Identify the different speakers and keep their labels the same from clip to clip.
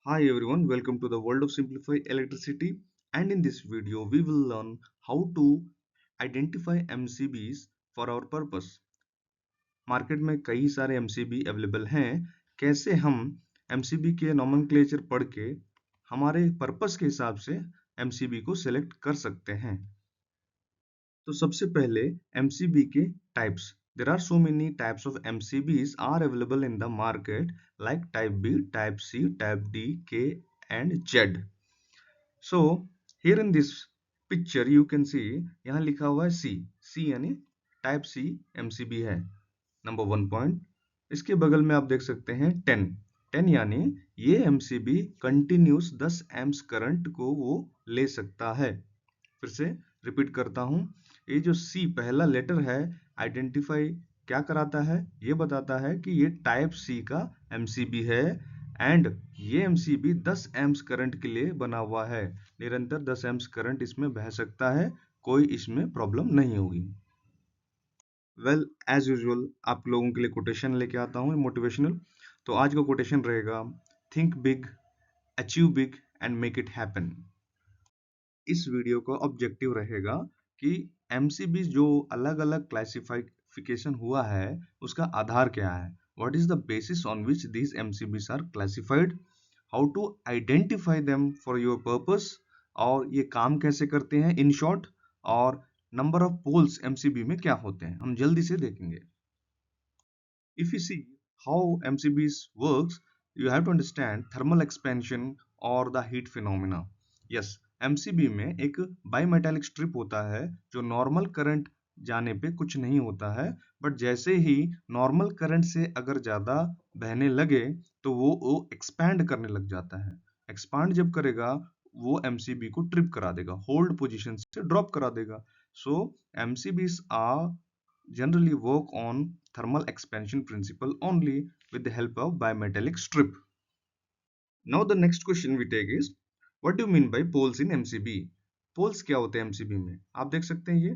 Speaker 1: Hi everyone, welcome to the world of Simplify Electricity. And in this video, we will learn how to identify MCBs for our purpose. Market में कई सारे MCB available हैं। कैसे हम MCB के nomenclature पढ़ के हमारे पर्पस के हिसाब से MCB को सिलेक्ट कर सकते हैं। तो सबसे पहले MCB के types. There are so many types of MCBs are available in the market like type B, type C, type D, K and Z. So here in this picture you can see यहाँ लिखा हुआ है C यानी type C MCB है number 1 point. इसके बगल में आप देख सकते हैं 10 यानी ये MCB कंटिन्यूस 10 एम्प्स करंट को वो ले सकता है। फिर से रिपीट करता हूँ, ये जो C पहला लेटर है आइडेंटिफाई क्या कराता है, ये बताता है कि ये टाइप C का MCB है एंड ये MCB 10 एम्प्स करंट के लिए बना हुआ है। निरंतर 10 एम्प्स करंट इसमें बह सकता है, कोई इसमें प्रॉब्लम नहीं होगी। वेल एज यूजुअल आप लोगों के लिए कोटेशन लेके आता हूँ मोटिवेशनल। तो आज का कोटेशन रहेगा think big, achieve big and make it happen. इस वीडियो का ऑब्जेक्टिव रहेगा कि MCB जो अलग अलग क्लासिफिकेशन हुआ है उसका आधार क्या है, what is the basis on which these MCBs are classified, how to identify them for your purpose, और ये काम कैसे करते हैं इन शॉर्ट, और नंबर ऑफ पोल्स MCB में क्या होते हैं हम जल्दी से देखेंगे। If you see how MCBs works, you have to understand thermal expansion or the heat phenomena. Yes, MCB में एक बाईमेटालिक स्ट्रिप होता है जो नॉर्मल करंट जाने पे कुछ नहीं होता है, बट जैसे ही नॉर्मल करंट से अगर ज़्यादा बहने लगे तो वो एक्सपैंड करने लग जाता है। एक्सपांड जब करेगा वो MCB को ट्रिप करा देगा, होल्ड पोजीशन से ड्रॉप करा देगा। So MCBs are generally work on thermal expansion principle only with the help of bimetallic strip. Now the next question we take is what do you mean by poles in MCB? Poles क्या होते हैं MCB में? आप देख सकते हैं ये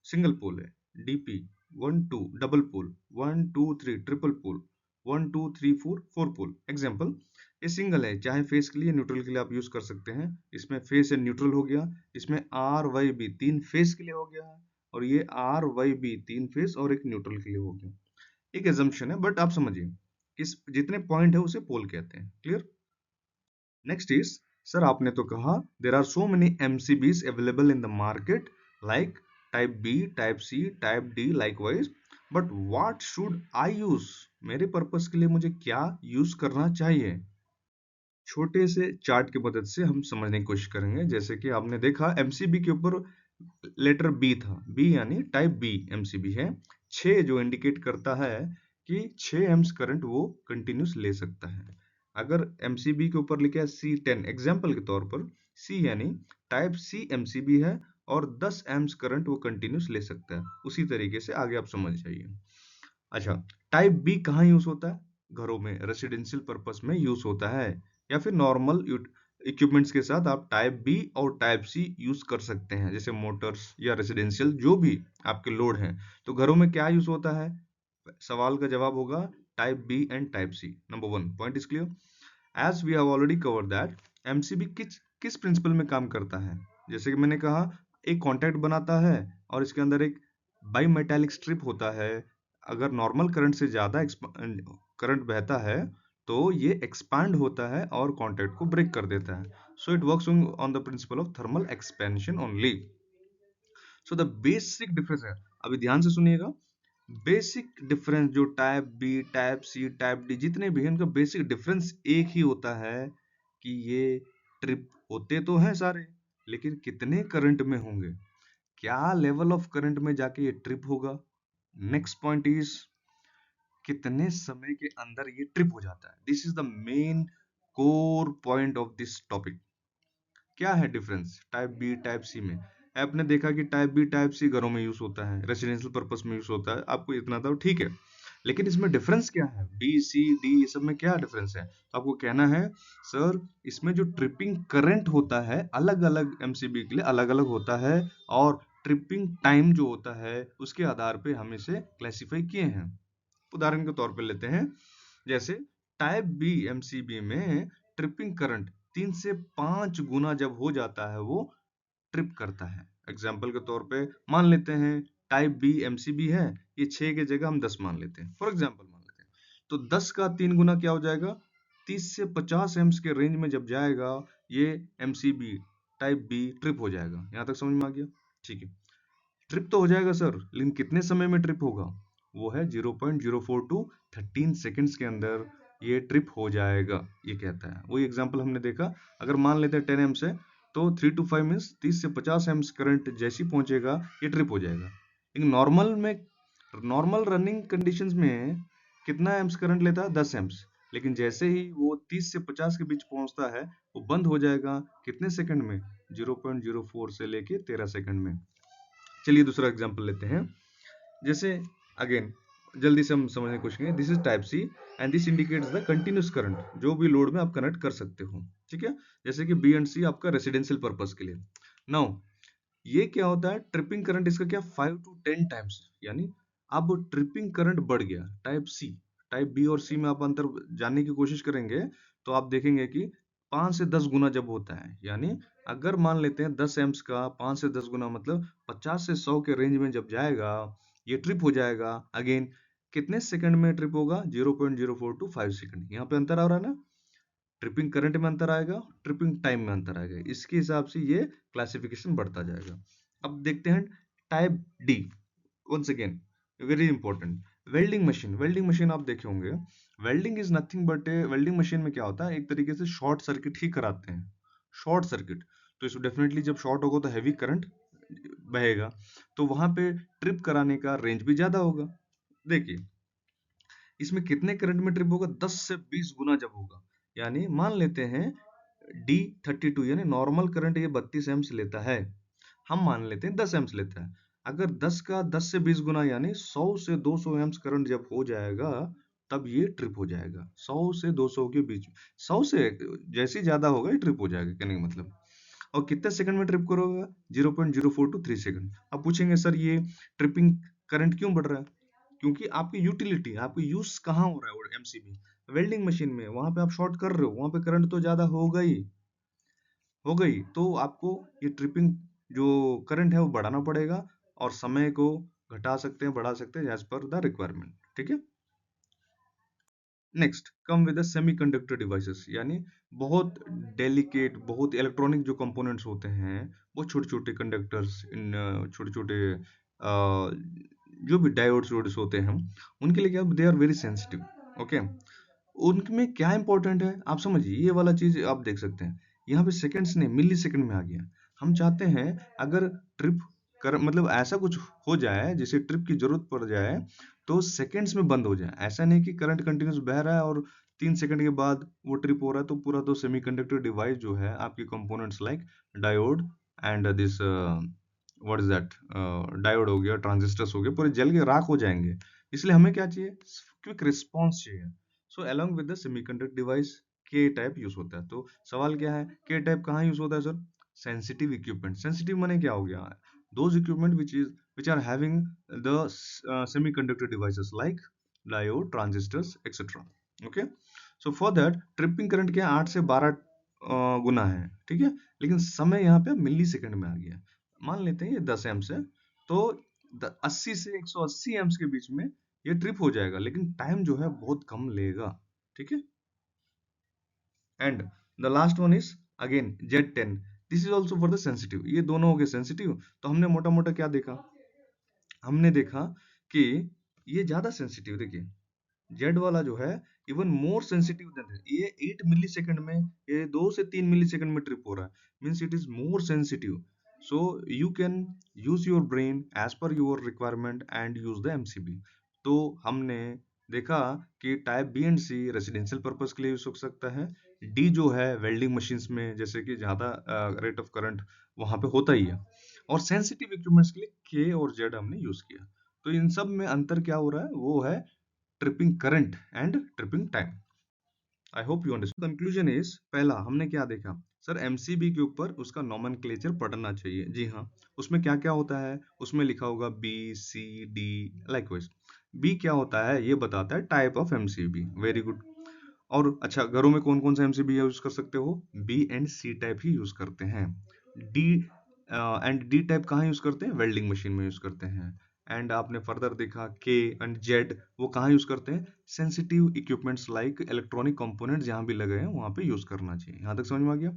Speaker 1: single pole है, DP 1 2 double pole 1 2 3 triple pole 1 2 3 4 4 pole. Example ये सिंगल है, चाहे फेस के लिए न्यूट्रल के लिए आप यूज कर सकते हैं। इसमें फेस एंड न्यूट्रल हो गया, इसमें RYB 3 फेस के लिए हो गया है, और ये RYB 3 फेस और एक न्यूट्रल के लिए हो गया। एक एजम्पशन है बट आप समझिए किस जितने पॉइंट है उसे पोल कहते हैं। क्लियर? नेक्स्ट इज सर आपने तो कहा there are so many MCBs available in the market like type B, type C, type D likewise, but what should I use? मेरे पर्पस के लिए मुझे क्या यूज करना चाहिए? छोटे से चार्ट की मदद से हम समझने की कोशिश करेंगे। जैसे कि आपने देखा MCB के ऊपर लेटर B था, B यानी टाइप B MCB है। 6 जो इंडिकेट करता है कि 6 एम्प्स करंट वो कंटिन्यूस ले सकता है। अगर MCB के ऊपर लिखा है C10 एग्जांपल के तौर पर, C यानी टाइप C MCB है और 10 एम्प्स करंट वो कंटिन्यूस ले सकता है। उसी तरीके से आगे आप समझ जाइए। अच्छा, टाइप B कहाँ यूज होता है? घरों में रेसिडेंशियल पर्पस में यूज होता है, या फिर नॉर्मल इक्विपमेंट्स के साथ आप टाइप B और टाइप C यूज कर सकते हैं, जैसे मोटर्स या रेसिडेंशियल जो भी आपके लोड हैं। तो घरों में क्या यूज होता है? सवाल का जवाब होगा type B and type C। Number 1 point is clear. As we have already covered that MCB किस किस प्रिंसिपल में काम करता है। जैसे कि मैंने कहा एक कॉन्टैक्ट बनाता है और इसके अंदर एक बाईमेटालिक स्ट्रिप होता है। अगर नॉर्मल करंट से ज्यादा करंट बहता है तो ये एक्सपांड होता है और कॉन्टैक्ट को ब्रेक कर देता है। So it works on the principle of thermal expansion only. So the basic difference है, अभी ध्यान से सुनिएगा। बेसिक डिफरेंस जो type B, type C, type D जितने भी हैं उनका बेसिक डिफरेंस एक ही होता है कि ये ट्रिप होते तो हैं सारे, लेकिन कितने करंट में होंगे, क्या लेवल ऑफ करंट में जाके ये ट्रिप होगा। नेक्स्ट पॉइंट इज कितने समय के अंदर ये ट्रिप हो जाता है। This is the main core point of this topic. क्या है difference type B, type C में? आपने देखा कि टाइप B, टाइप C घरों में यूज होता है, रेसिडेंशियल पर्पस में यूज होता है, आपको इतना था ठीक है, लेकिन इसमें डिफरेंस क्या है? B, C, D ये सब में क्या डिफरेंस है? तो आपको कहना है सर इसमें जो ट्रिपिंग करंट होता है अलग अलग MCB के लिए अलग अलग होता है, और ट्रिपिंग टाइम जो होता है उसके आधार पे हम इसे क्लासिफाई किए हैं। उदाहरण के तौर पे लेते हैं, जैसे टाइप B MCB में ट्रिपिंग करंट 3 से 5 गुना जब हो जाता है वो ट्रिप करता है। एग्जाम्पल के तौर पे मान लेते हैं टाइप बी एमसीबी है, ये 6 की जगह हम 10 मान लेते हैं, फॉर एग्जाम्पल मान लेते हैं। तो 10 का 3 गुना क्या हो जाएगा, 30 से 50 एम्स के रेंज में जब जाएगा ये एमसीबी टाइप बी ट्रिप हो जाएगा। यहाँ तक समझ में आ गया? ठीक है, ट्रिप तो हो जाएगा सर, लेकिन कितने समय में ट्रिप होगा? वो है 0.04 टू 13 सेकेंड्स के अंदर ये ट्रिप हो जाएगा, ये कहता है। वही एग्जांपल हमने देखा, अगर मान लेते हैं 10 एम्स है तो 3 to 5 मीन्स 30 से 50 एम्स करंट जैसे ही पहुंचेगा ये ट्रिप हो जाएगा। लेकिन नॉर्मल रनिंग कंडीशंस में कितना एम्स करंट लेता है? 10 एम्स। लेकिन जैसे ही वो 30 से 50 के बीच पहुंचता है वो बंद हो जाएगा कितने सेकंड में? 0.04 से लेके 13 सेकंड में। चलिए दूसरा एग्जांपल लेते हैं। जैसे अगेन जल्दी से हम समझने की कोशिश करें। This is type C and this indicates the continuous current, जो भी लोड में आप कनेक्ट कर सकते हो। ठीक है, जैसे कि बी एंड सी आपका रेसिडेंशियल पर्पस के लिए। नाउ ये क्या होता है, ट्रिपिंग करंट इसका क्या 5 to 10 टाइम्स, यानी अब ट्रिपिंग करंट बढ़ गया टाइप सी। टाइप बी और सी में आप अंतर जानने की कोशिश करेंगे तो आप देखेंगे कि 5 से 10 गुना जब होता है, यानी अगर मान लेते हैं 10 एम्स का 5 से 10 गुना मतलब 50 से 100 के रेंज में जब जाएगा ये ट्रिप हो जाएगा। अगेन कितने सेकंड में ट्रिप होगा? 0.04 टू 5 सेकंड। यहाँ पे अंतर आ रहा है ना, ट्रिपिंग करंट में अंतर आएगा, ट्रिपिंग टाइम में अंतर आएगा, इसके हिसाब से ये क्लासिफिकेशन बढ़ता जाएगा। अब देखते हैं type D. Once again very important, welding machine आप देखे होंगे। Welding is nothing but welding machine में क्या होता है, एक तरीके से शॉर्ट सर्किट ही कराते हैं, शॉर्ट सर्किट। तो इसमें डेफिनेटली जब शॉर्ट होगा तो हैवी करंट बहेगा, तो वहां पे ट्रिप कराने का रेंज भी ज्यादा होगा। देखिए इसमें कितने करंट में ट्रिप होगा? 10 से 20 गुना जब होगा, यानी मान लेते हैं D32 यानी नॉर्मल करंट ये 32 एम्स लेता है, हम मान लेते हैं 10 एम्स लेता है। अगर 10 का 10 से 20 गुना यानी 100 से 200 एम्स करंट जब हो जाएगा तब ये ट्रिप हो जाएगा। 100 से 200 के बीच में, 100 से जैसे ही ज्यादा होगा ये ट्रिप हो जाएगा, कहने का मतलब। और कितने सेकंड में ट्रिप करोगे? 0.04 टू 3 सेकंड। अब पूछेंगे सर ये ट्रिपिंग करंट क्यों बढ़ रहा है? क्योंकि आपकी यूटिलिटी, आपकी यूज कहाँ हो रहा है वो एमसीबी वेल्डिंग मशीन में, वहां पे आप शॉर्ट कर रहे हो, वहां पे करंट तो ज्यादा हो गई, तो आपको ये ट्रिपिंग जो करंट है वो बढ़ाना पड़ेगा, और समय को घटा सकते हैं बढ़ा सकते हैं एज पर द रिक्वायरमेंट। ठीक है, next come with the semiconductor devices, यानी बहुत डेलिकेट, बहुत इलेक्ट्रॉनिक जो कंपोनेंट्स होते हैं, वो छोटे छोटे कंडक्टर्स, इन छोटे छोटे जो भी डायोड्स वोड्स होते हैं उनके लिए क्या, they are very sensitive. Okay, उनमें क्या इंपॉर्टेंट है आप समझिए, ये वाला चीज आप देख सकते हैं। यहाँ पे सेकंड्स नहीं मिली सेकंड में आ गया। हम चाहते हैं अगर ट्रिप कर मतलब ऐसा कुछ हो जाए जिसे ट्रिप की जरूरत पड़ जाए तो सेकंड्स में बंद हो जाए। ऐसा नहीं कि करंट कंटिन्यूस बह रहा है और 3 सेकंड के बाद वो ट्रिप हो रहा है, तो पूरा तो सेमीकंडक्टर डिवाइस जो है आपके components like diode and this what is that, diode हो गया, ट्रांजिस्टर्स हो गए, पूरे जल के राख हो जाएंगे। इसलिए हमें क्या चाहिए? क्विक रिस्पॉन्स चाहिए। So along with the semiconductor device के टाइप यूज होता है। तो सवाल क्या है, के टाइप कहाँ यूज होता है सर? Sensitive equipment. सेंसिटिव माने क्या हो गया? Those equipment which are having the semiconductor devices like diode, transistors, etc. Okay, so for that tripping current क्या 8 से 12 गुना है, ठीक है, लेकिन समय यहाँ पे मिली सेकंड में आ गया। मान लेते हैं ये 10 एम्स है, तो 80 से 180 एम्स के बीच में ये ट्रिप हो जाएगा, लेकिन टाइम जो है बहुत कम लेगा। ठीक है, and the last one is again Z10। This is also for the sensitive. ये दोनों हो गए सेंसिटिव। तो हमने मोटा मोटा क्या देखा? हमने देखा कि ये ज्यादा सेंसिटिव, देखिए जेड वाला जो है इवन मोर सेंसिटिव देन ये 8 मिली सेकंड में, ये 2 से 3 मिली सेकंड में ट्रिप हो रहा है, means it is more sensitive. So you can use your brain as per your requirement and use the MCB. तो हमने देखा कि type B and C residential purpose के लिए यूज हो सकता है, डी जो है वेल्डिंग मशीन्स में जैसे कि ज्यादा रेट ऑफ करंट वहां पे होता ही है, और सेंसिटिव इक्विपमेंट्स के लिए के और जेड हमने यूज किया। तो इन सब में अंतर क्या हो रहा है, वो है tripping current and tripping time. I hope you understand. Conclusion is, पहला हमने क्या देखा सर, एमसीबी के ऊपर उसका नॉमेनक्लेचर पढ़ना चाहिए। जी हाँ, उसमें क्या क्या होता है, उसमें लिखा होगा B C D likewise. B क्या होता है ये बताता है type of MCB, very good. और अच्छा, घरों में कौन कौन सा एमसीबी यूज कर सकते हो? बी एंड सी टाइप ही यूज करते हैं। डी एंड डी टाइप कहाँ यूज करते हैं? वेल्डिंग मशीन में यूज करते हैं। एंड आपने फर्दर देखा के एंड जेड वो कहाँ यूज करते हैं? Sensitive equipments like electronic component जहां भी लगे हैं वहां पे यूज करना चाहिए। यहां तक समझ में आ गया?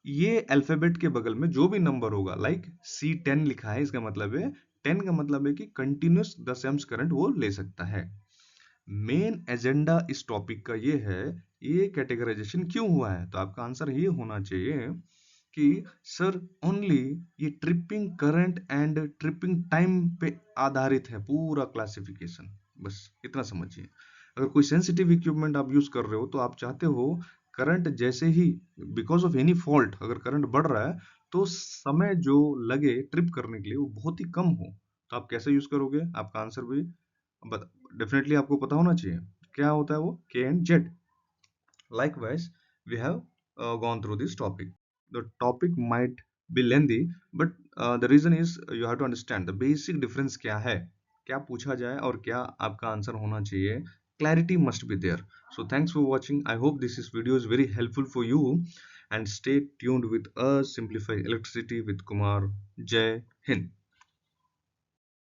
Speaker 1: ये अल्फाबेट के बगल में जो भी नंबर होगा, लाइक C10 लिखा है, इसका मतलब है 10 का मतलब है कि कंटिन्यूस 10 एम्प्स करंट वो ले सकता है। मेन एजेंडा इस टॉपिक का ये है, ये कैटेगराइजेशन क्यों हुआ है? तो आपका आंसर ये होना चाहिए कि सर ओनली ये tripping current and tripping time पे आधारित है पूरा क्लासिफिकेशन। बस इतना समझिए। अगर कोई सेंसिटिव इक्विपमेंट आप यूज कर रहे हो तो आप चाहते हो करंट जैसे ही, बिकॉज ऑफ एनी फॉल्ट अगर करंट बढ़ रहा है तो समय जो लगे ट्रिप करने के लिए वो बहुत ही कम हो। तो आप कैसे यूज करोगे? आपका आंसर भी डेफिनेटली आपको पता होना चाहिए। क्या होता है वो? के and Z. Likewise, we have gone through this topic. The topic might be lengthy, but the reason is you have to understand the basic difference क्या है, क्या पूछा जाए और क्या आपका आंसर होना चाहिए. Clarity must be there. So thanks for watching. I hope this video is very helpful for you, and stay tuned with us. Simplify Electricity with Kumar. Jai Hind.